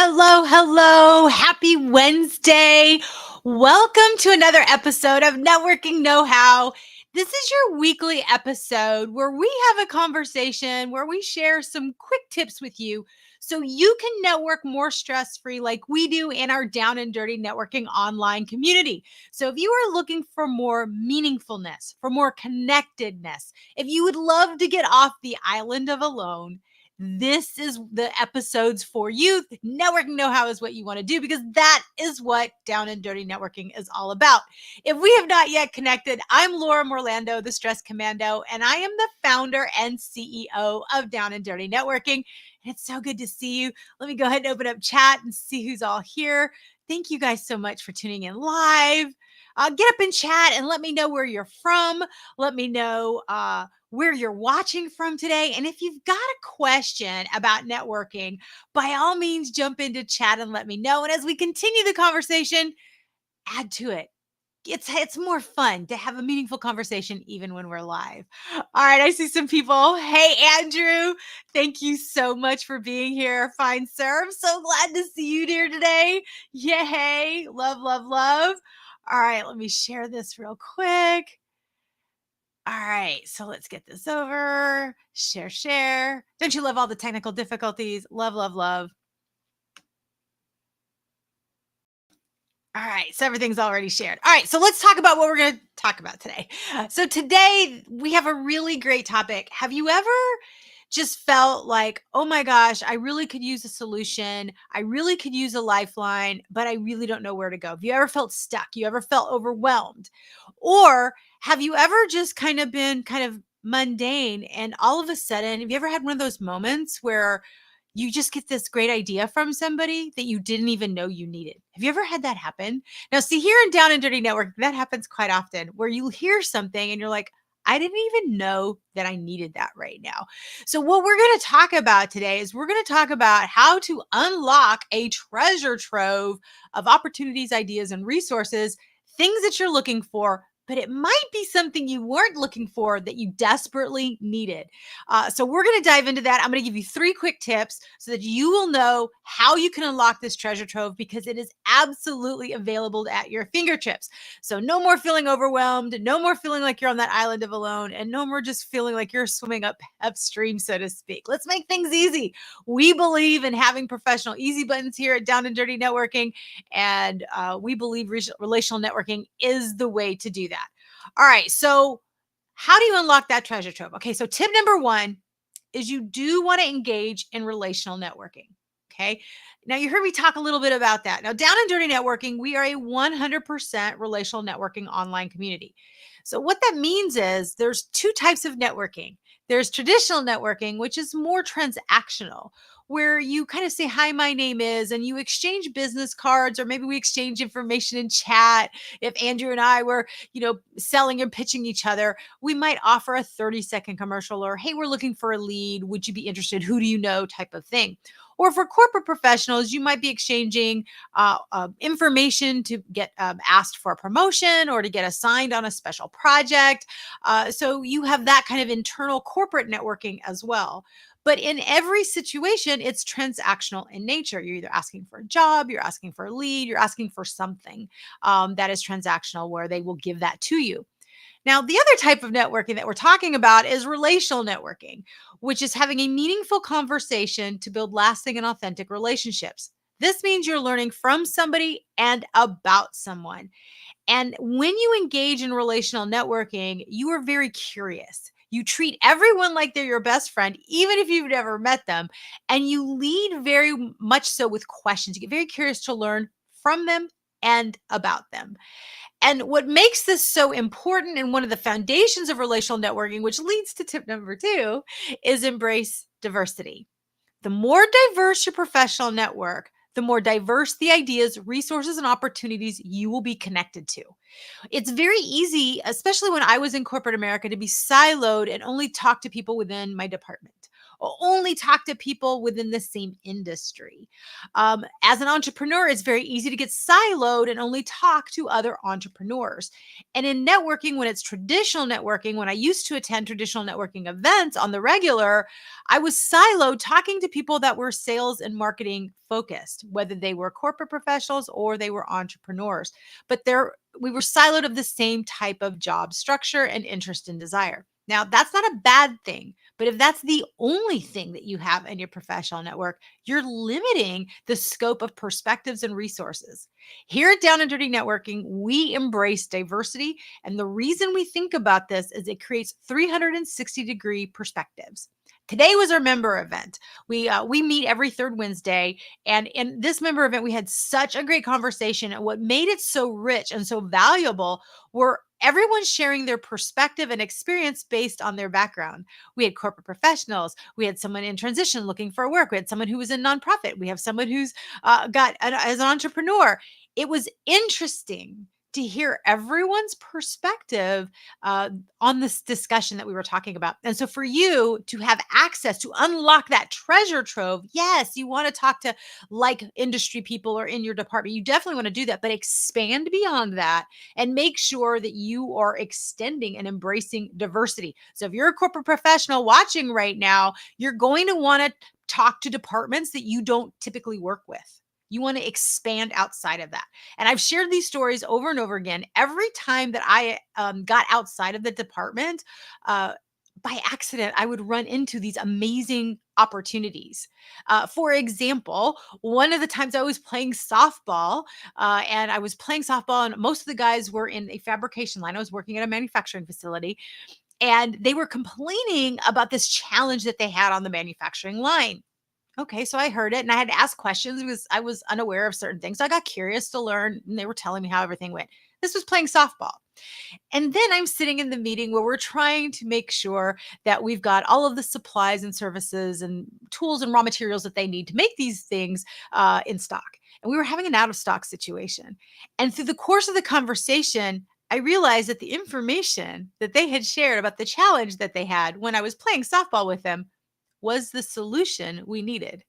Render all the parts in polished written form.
Hello, hello. Happy Wednesday. Welcome to another episode of Networking Know-How. This is your weekly episode where we have a conversation where we share some quick tips with you so you can network more stress-free like we do in our Down and Dirty Networking online community. So if you are looking for more meaningfulness, for more connectedness, if you would love to get off the island of alone, this is the episodes for you. Networking know-how is what you want to do because that is what Down and Dirty Networking is all about. If we have not yet connected, I'm Laura Morlando, the Stress Commando, and I am the founder and CEO of Down and Dirty Networking. And it's so good to see you. Let me go ahead and open up chat and see who's all here. Thank you guys so much for tuning in live. Get up in chat and let me know where you're from. Let me know where you're watching from today. And if you've got a question about networking, by all means, jump into chat and let me know. And as we continue the conversation, add to it. It's more fun to have a meaningful conversation even when we're live. All right, I see some people. Hey, Andrew, thank you so much for being here. Fine, sir. I'm so glad to see you here today. Yay. Love, love, love. All right, let me share this real quick. All right, so let's get this over. Share, share. Don't you love all the technical difficulties? Love, love, love. All right, so everything's already shared. All right, so let's talk about what we're going to talk about today. So today we have a really great topic. Have you ever just felt like, oh my gosh, I really could use a solution. I really could use a lifeline, but I really don't know where to go. Have you ever felt stuck? You ever felt overwhelmed? Or have you ever just kind of been kind of mundane and all of a sudden, have you ever had one of those moments where you just get this great idea from somebody that you didn't even know you needed? Have you ever had that happen? Now, see, here in Down and Dirty Network, that happens quite often where you hear something and you're like, I didn't even know that I needed that right now. So what we're going to talk about today is we're going to talk about how to unlock a treasure trove of opportunities, ideas, and resources, things that you're looking for, but it might be something you weren't looking for that you desperately needed. So we're going to dive into that. I'm going to give you 3 quick tips so that you will know how you can unlock this treasure trove because it is absolutely available at your fingertips. So no more feeling overwhelmed, no more feeling like you're on that island of alone, and no more just feeling like you're swimming upstream, so to speak. Let's make things easy. We believe in having professional easy buttons here at Down and Dirty Networking, and we believe relational networking is the way to do that. All right, so how do you unlock that treasure trove? Okay, so tip number 1 is you do want to engage in relational networking. Okay. Now, you heard me talk a little bit about that. Now, Down and Dirty Networking, we are a 100% relational networking online community. So, what that means is there's 2 types of networking. There's traditional networking, which is more transactional, where you kind of say, hi, my name is, and you exchange business cards, or maybe we exchange information in chat. If Andrew and I were, selling and pitching each other, we might offer a 30-second commercial or, hey, we're looking for a lead. Would you be interested? Who do you know? Type of thing. Or for corporate professionals, you might be exchanging information to get asked for a promotion or to get assigned on a special project. So you have that kind of internal corporate networking as well. But in every situation, it's transactional in nature. You're either asking for a job, you're asking for a lead, you're asking for something that is transactional where they will give that to you. Now, the other type of networking that we're talking about is relational networking, which is having a meaningful conversation to build lasting and authentic relationships. This means you're learning from somebody and about someone. And when you engage in relational networking, you are very curious. You treat everyone like they're your best friend, even if you've never met them. And you lead very much so with questions. You get very curious to learn from them and about them. And what makes this so important and one of the foundations of relational networking, which leads to tip number 2, is embrace diversity. The more diverse your professional network, the more diverse the ideas, resources, and opportunities you will be connected to. It's very easy, especially when I was in corporate America, to be siloed and only talk to people within my department only talk to people within the same industry. As an entrepreneur, it's very easy to get siloed and only talk to other entrepreneurs. And in networking, when it's traditional networking, when I used to attend traditional networking events on the regular, I was siloed talking to people that were sales and marketing focused, whether they were corporate professionals or they were entrepreneurs. But we were siloed of the same type of job structure and interest and desire. Now, that's not a bad thing, but if that's the only thing that you have in your professional network, you're limiting the scope of perspectives and resources. Here at Down and Dirty Networking, we embrace diversity. And the reason we think about this is it creates 360-degree perspectives. Today was our member event. We meet every third Wednesday, and in this member event, we had such a great conversation. And what made it so rich and so valuable were everyone sharing their perspective and experience based on their background. We had corporate professionals. We had someone in transition looking for work. We had someone who was in nonprofit. We have someone who's as an entrepreneur. It was interesting to hear everyone's perspective on this discussion that we were talking about. And so for you to have access to unlock that treasure trove, yes, you want to talk to like industry people or in your department. You definitely want to do that, but expand beyond that and make sure that you are extending and embracing diversity. So if you're a corporate professional watching right now, you're going to want to talk to departments that you don't typically work with. You want to expand outside of that. And I've shared these stories over and over again. Every time that I got outside of the department, uh, by accident, I would run into these amazing opportunities. For example, one of the times I was playing softball, and I was playing softball, and most of the guys were in a fabrication line. I was working at a manufacturing facility, and they were complaining about this challenge that they had on the manufacturing line. Okay, so I heard it and I had to ask questions because I was unaware of certain things. So I got curious to learn, and they were telling me how everything went. This was playing softball. And then I'm sitting in the meeting where we're trying to make sure that we've got all of the supplies and services and tools and raw materials that they need to make these things in stock. And we were having an out of stock situation. And through the course of the conversation, I realized that the information that they had shared about the challenge that they had when I was playing softball with them was the solution we needed.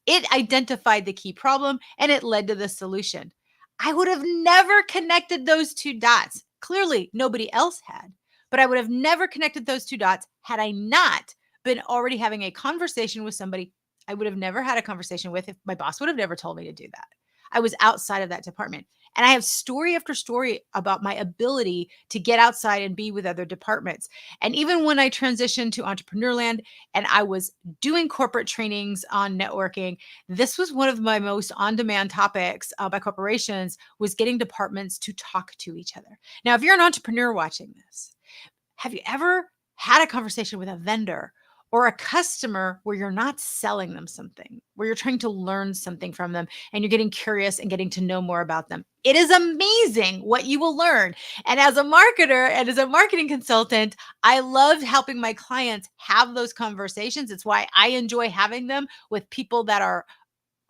It identified the key problem and it led to the solution. I would have never connected those two dots. Clearly, nobody else had, but I would have never connected those two dots had I not been already having a conversation with somebody I would have never had a conversation with if my boss would have never told me to do that. I was outside of that department. And I have story after story about my ability to get outside and be with other departments. And even when I transitioned to entrepreneurland and I was doing corporate trainings on networking, this was one of my most on-demand topics by corporations was getting departments to talk to each other. Now, if you're an entrepreneur watching this, have you ever had a conversation with a vendor or a customer where you're not selling them something, where you're trying to learn something from them and you're getting curious and getting to know more about them? It is amazing what you will learn. And as a marketer and as a marketing consultant, I love helping my clients have those conversations. It's why I enjoy having them with people that are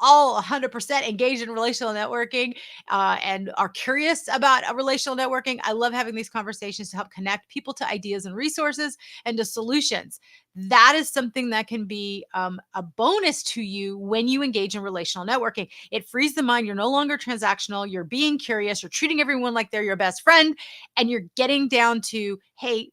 all 100% engaged in relational networking and are curious about a relational networking. I love having these conversations to help connect people to ideas and resources and to solutions. That is something that can be a bonus to you when you engage in relational networking. It frees the mind. You're no longer transactional. You're being curious. You're treating everyone like they're your best friend. And you're getting down to, hey,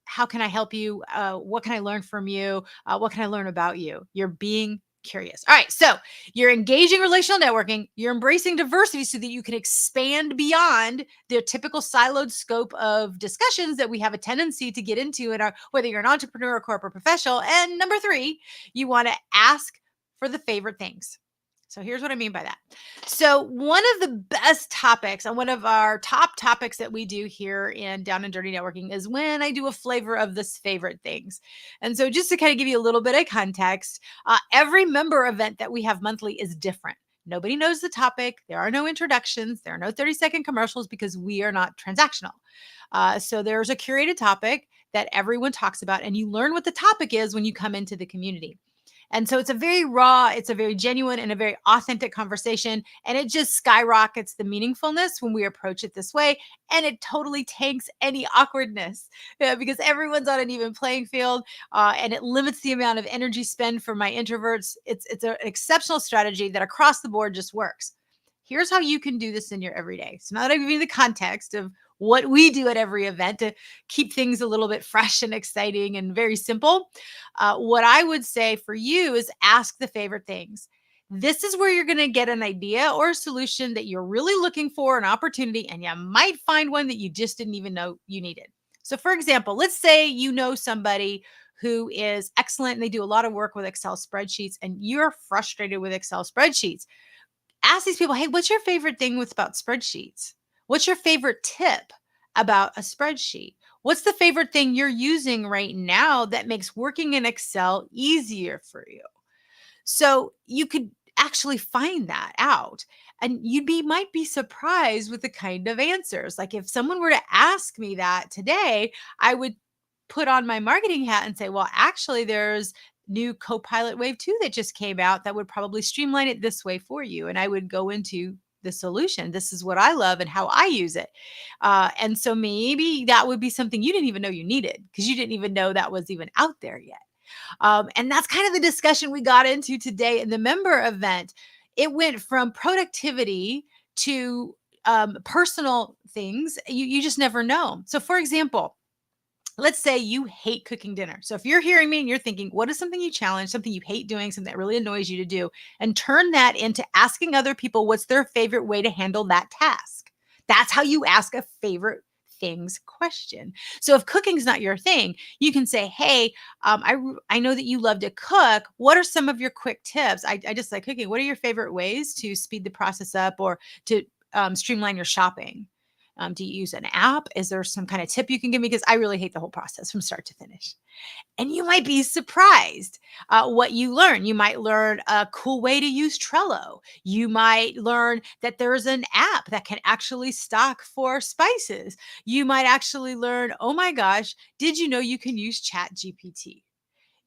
how can I help you? What can I learn from you? What can I learn about you? You're being curious. All right. So you're engaging relational networking. You're embracing diversity so that you can expand beyond the typical siloed scope of discussions that we have a tendency to get into in our, whether you're an entrepreneur or corporate professional. And number three, you want to ask for the favorite things. So here's what I mean by that. So one of the best topics and one of our top topics that we do here in Down and Dirty Networking is when I do a flavor of this favorite things. And so just to kind of give you a little bit of context, every member event that we have monthly is different. Nobody knows the topic. There are no introductions. There are no 30-second commercials because we are not transactional. So there's a curated topic that everyone talks about, and you learn what the topic is when you come into the community. And so it's a very raw, it's a very genuine and a very authentic conversation. And it just skyrockets the meaningfulness when we approach it this way. And it totally tanks any awkwardness because everyone's on an even playing field, and it limits the amount of energy spend for my introverts. It's an exceptional strategy that across the board just works. Here's how you can do this in your everyday. So now that I've given you the context of what we do at every event to keep things a little bit fresh and exciting and very simple, what I would say for you is ask the favorite things. This is where you're going to get an idea or a solution that you're really looking for, an opportunity, and you might find one that you just didn't even know you needed. So, for example, let's say you know somebody who is excellent and they do a lot of work with Excel spreadsheets, and you're frustrated with Excel spreadsheets. Ask these people, hey, what's your favorite thing with about spreadsheets? What's your favorite tip about a spreadsheet? What's the favorite thing you're using right now that makes working in Excel easier for you? So you could actually find that out. And might be surprised with the kind of answers. Like if someone were to ask me that today, I would put on my marketing hat and say, well, actually, there's new Copilot Wave 2 that just came out that would probably streamline it this way for you. And I would go into the solution. This is what I love and how I use it. And so maybe that would be something you didn't even know you needed because you didn't even know that was even out there yet. And that's kind of the discussion we got into today in the member event. It went from productivity to personal things. You just never know. So, for example, let's say you hate cooking dinner. So if you're hearing me and you're thinking, what is something you challenge, something you hate doing, something that really annoys you to do, and turn that into asking other people what's their favorite way to handle that task. That's how you ask a favorite things question. So if cooking's not your thing, you can say, hey, I know that you love to cook. What are some of your quick tips? I just like cooking. What are your favorite ways to speed the process up or to streamline your shopping? Do you use an app? Is there some kind of tip you can give me? Because I really hate the whole process from start to finish. And you might be surprised what you learn. You might learn a cool way to use Trello. You might learn that there's an app that can actually stock for spices. You might actually learn, oh my gosh, did you know you can use Chat GPT?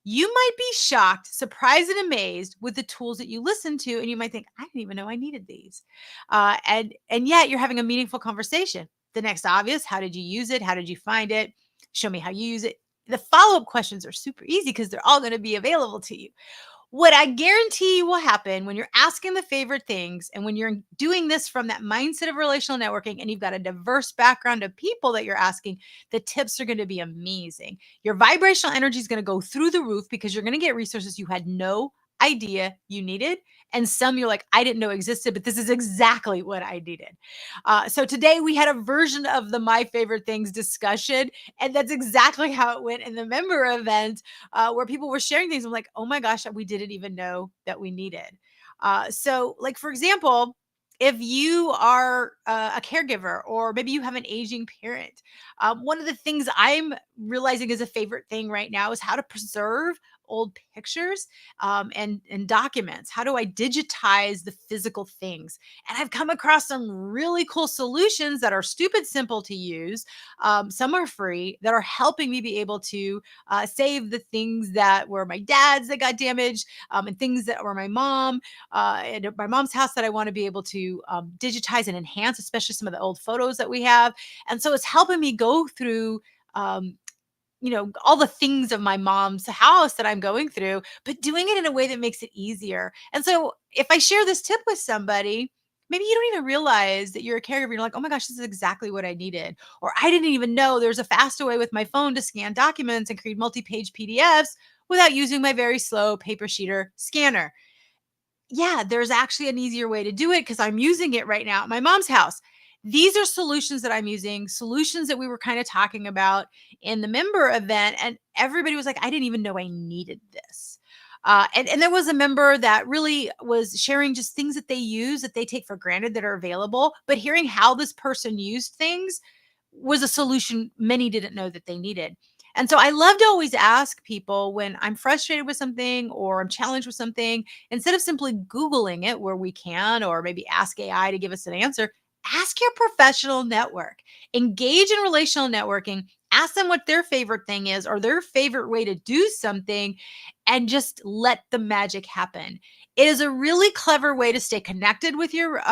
You might be shocked, surprised, and amazed with the tools that you listen to, and you might think, "I didn't even know I needed these," and yet you're having a meaningful conversation. The next obvious: how did you use it? How did you find it? Show me how you use it. The follow up questions are super easy because they're all going to be available to you. What I guarantee will happen when you're asking the favorite things and when you're doing this from that mindset of relational networking and you've got a diverse background of people that you're asking, the tips are going to be amazing. Your vibrational energy is going to go through the roof because you're going to get resources you had no idea you needed. And some you're like, I didn't know existed, but this is exactly what I needed. So today we had a version of the My Favorite Things discussion. And that's exactly how it went in the member event where people were sharing things. I'm like, oh my gosh, we didn't even know that we needed. So, like, for example, if you are a caregiver or maybe you have an aging parent, one of the things I'm realizing is a favorite thing right now is how to preserve old pictures and documents. How do I digitize the physical things? And I've come across some really cool solutions that are stupid simple to use. Some are free that are helping me be able to save the things that were my dad's that got damaged and things that were my mom and my mom's house that I want to be able to digitize and enhance, especially some of the old photos that we have. And so it's helping me go through um, all the things of my mom's house that I'm going through, but doing it in a way that makes it easier. And so if I share this tip with somebody, maybe you don't even realize that you're a caregiver. You're like, oh my gosh, this is exactly what I needed. Or I didn't even know there's a fast way with my phone to scan documents and create multi-page PDFs without using my very slow paper sheeter scanner. Yeah, there's actually an easier way to do it because I'm using it right now at my mom's house. These are solutions that I'm using, solutions that we were kind of talking about in the member event. And everybody was like, I didn't even know I needed this. And there was a member that really was sharing just things that they use that they take for granted that are available. But hearing how this person used things was a solution many didn't know that they needed. And so I love to always ask people when I'm frustrated with something or I'm challenged with something, instead of simply Googling it where we can, or maybe ask AI to give us an answer, ask your professional network, engage in relational networking, Ask them what their favorite thing is or their favorite way to do something, and just let the magic happen. It is a really clever way to stay connected with your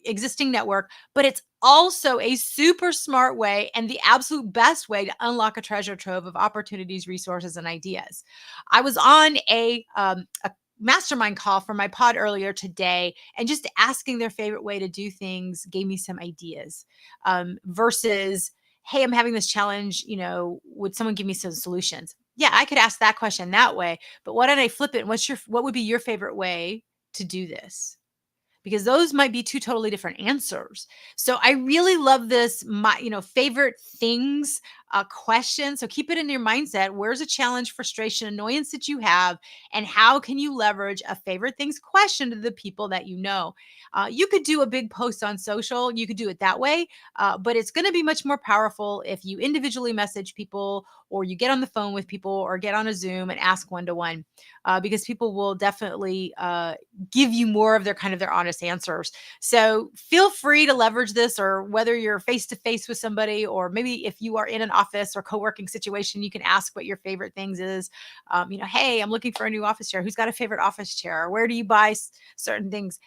existing network, but it's also a super smart way and the absolute best way to unlock a treasure trove of opportunities, resources, and ideas. I was on a mastermind call for my pod earlier today, and just asking their favorite way to do things gave me some ideas, versus, hey, I'm having this challenge, would someone give me some solutions? Yeah, I could ask that question that way, but why don't I flip it? What would be your favorite way to do this? Because those might be two totally different answers. So I really love this, my, favorite things question. So keep it in your mindset. Where's a challenge, frustration, annoyance that you have, and how can you leverage a favorite things question to the people that you know? You could do a big post on social. You could do it that way, but it's going to be much more powerful if you individually message people, or you get on the phone with people, or get on a Zoom and ask one to one, because people will definitely give you more of their honest answers. So feel free to leverage this, or whether you're face to face with somebody, or maybe if you are in an office or co-working situation, you can ask what your favorite things is. Hey, I'm looking for a new office chair. Who's got a favorite office chair? Where do you buy certain things?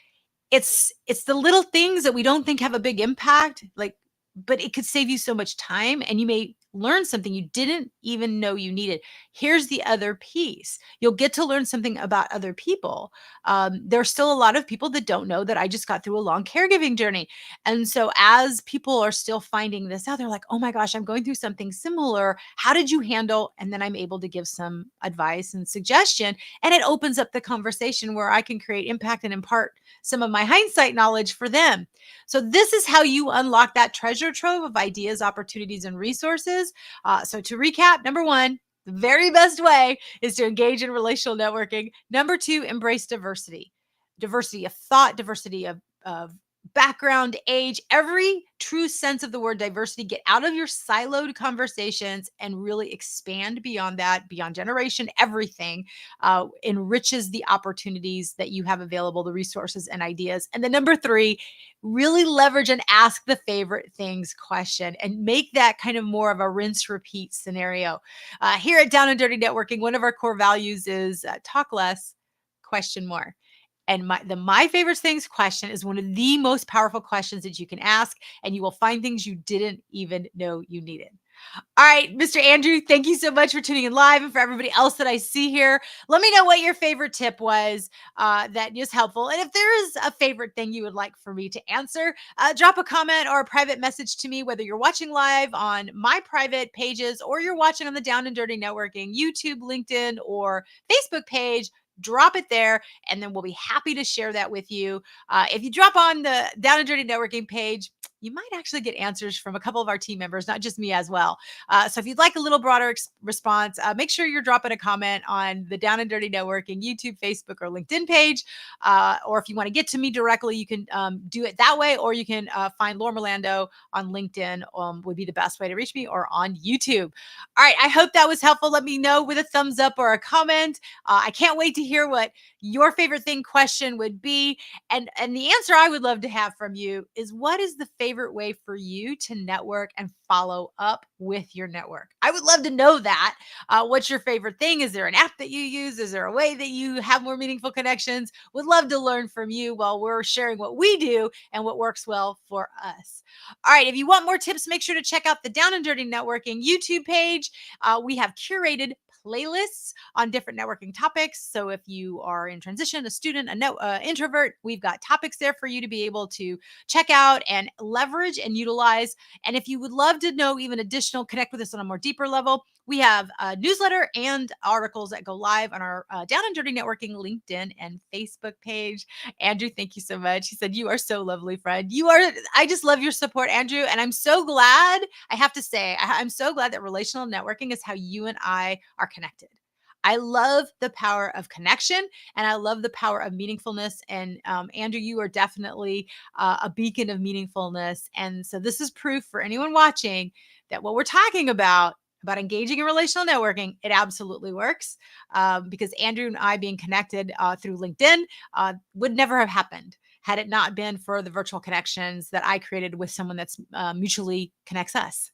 It's the little things that we don't think have a big impact, but it could save you so much time, and you may learn something you didn't even know you needed. Here's the other piece. You'll get to learn something about other people. There's still a lot of people that don't know that I just got through a long caregiving journey. And so as people are still finding this out, they're like, oh my gosh, I'm going through something similar. How did you handle? And then I'm able to give some advice and suggestion. And it opens up the conversation where I can create impact and impart some of my hindsight knowledge for them. So this is how you unlock that treasure trove of ideas, opportunities, and resources. So to recap, number one, the very best way is to engage in relational networking. Number two, embrace diversity. Diversity of thought, diversity of background, age, every true sense of the word diversity. Get out of your siloed conversations and really expand beyond that, beyond generation. Everything enriches the opportunities that you have available, the resources and ideas. And then number three, really leverage and ask the favorite things question, and make that kind of more of a rinse repeat scenario. Here at Down and Dirty Networking, one of our core values is talk less, question more. And my favorite things question is one of the most powerful questions that you can ask, and you will find things you didn't even know you needed. All right, Mr. Andrew, thank you so much for tuning in live, and for everybody else that I see here. Let me know what your favorite tip was that is helpful. And if there is a favorite thing you would like for me to answer, drop a comment or a private message to me, whether you're watching live on my private pages or you're watching on the Down and Dirty Networking YouTube, LinkedIn, or Facebook page. Drop it there, and then we'll be happy to share that with you. If you drop on the Down and Dirty Networking page, you might actually get answers from a couple of our team members, not just me as well. So if you'd like a little broader response, make sure you're dropping a comment on the Down and Dirty Networking YouTube, Facebook, or LinkedIn page. Or if you want to get to me directly, you can do it that way, or you can find Laura Merlando on LinkedIn, would be the best way to reach me, or on YouTube. All right, I hope that was helpful. Let me know with a thumbs up or a comment. I can't wait to hear what your favorite thing question would be. And the answer I would love to have from you is, what is the favorite way for you to network and follow up with your network? I would love to know that. What's your favorite thing? Is there an app that you use? Is there a way that you have more meaningful connections? Would love to learn from you while we're sharing what we do and what works well for us. All right, if you want more tips, make sure to check out the Down and Dirty Networking YouTube page. We have curated playlists on different networking topics. So if you are in transition, a student, introvert, we've got topics there for you to be able to check out and leverage and utilize. And if you would love to know even additional, connect with us on a more deeper level, we have a newsletter and articles that go live on our Down and Dirty Networking LinkedIn and Facebook page. Andrew, thank you so much. He said, you are so lovely, friend. I just love your support, Andrew. And I'm so glad, I have to say, I'm so glad that relational networking is how you and I are connected. I love the power of connection, and I love the power of meaningfulness. And Andrew, you are definitely a beacon of meaningfulness. And so this is proof for anyone watching that what we're talking about engaging in relational networking, it absolutely works, because Andrew and I being connected through LinkedIn would never have happened. had it not been for the virtual connections that I created with someone that's mutually connects us.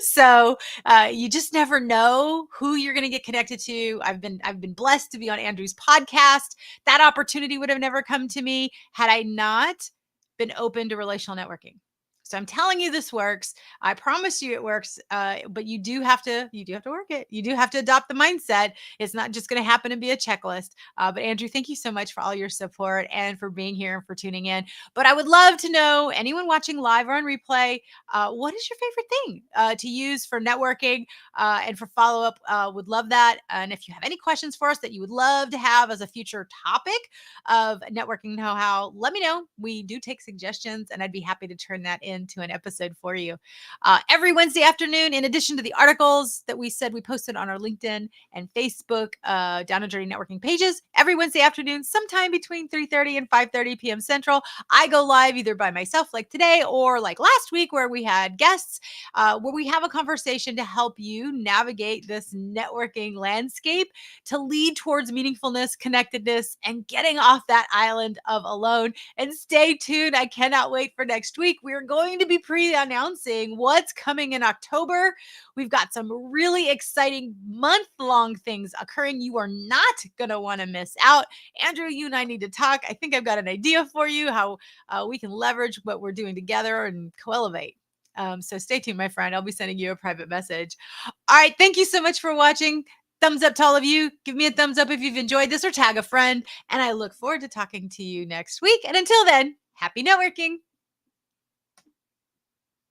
So you just never know who you're going to get connected to. I've been blessed to be on Andrew's podcast. That opportunity would have never come to me had I not been open to relational networking. So I'm telling you, this works. I promise you, it works. But you do have to work it. You do have to adopt the mindset. It's not just going to happen and be a checklist. But Andrew, thank you so much for all your support and for being here and for tuning in. But I would love to know, anyone watching live or on replay, what is your favorite thing to use for networking and for follow up? Would love that. And if you have any questions for us that you would love to have as a future topic of networking know how, let me know. We do take suggestions, and I'd be happy to turn that into an episode for you. Every Wednesday afternoon, in addition to the articles that we said we posted on our LinkedIn and Facebook Down a Journey networking pages, every Wednesday afternoon, sometime between 3:30 and 5:30 p.m. Central, I go live either by myself like today or like last week where we had guests, where we have a conversation to help you navigate this networking landscape to lead towards meaningfulness, connectedness, and getting off that island of alone. And stay tuned. I cannot wait for next week. We're going to be pre-announcing what's coming in October. We've got some really exciting month-long things occurring you are not going to want to miss out. Andrew, you and I need to talk. I think I've got an idea for you how we can leverage what we're doing together and co-elevate. So stay tuned, my friend. I'll be sending you a private message. All right. Thank you so much for watching. Thumbs up to all of you. Give me a thumbs up if you've enjoyed this or tag a friend. And I look forward to talking to you next week. And until then, happy networking.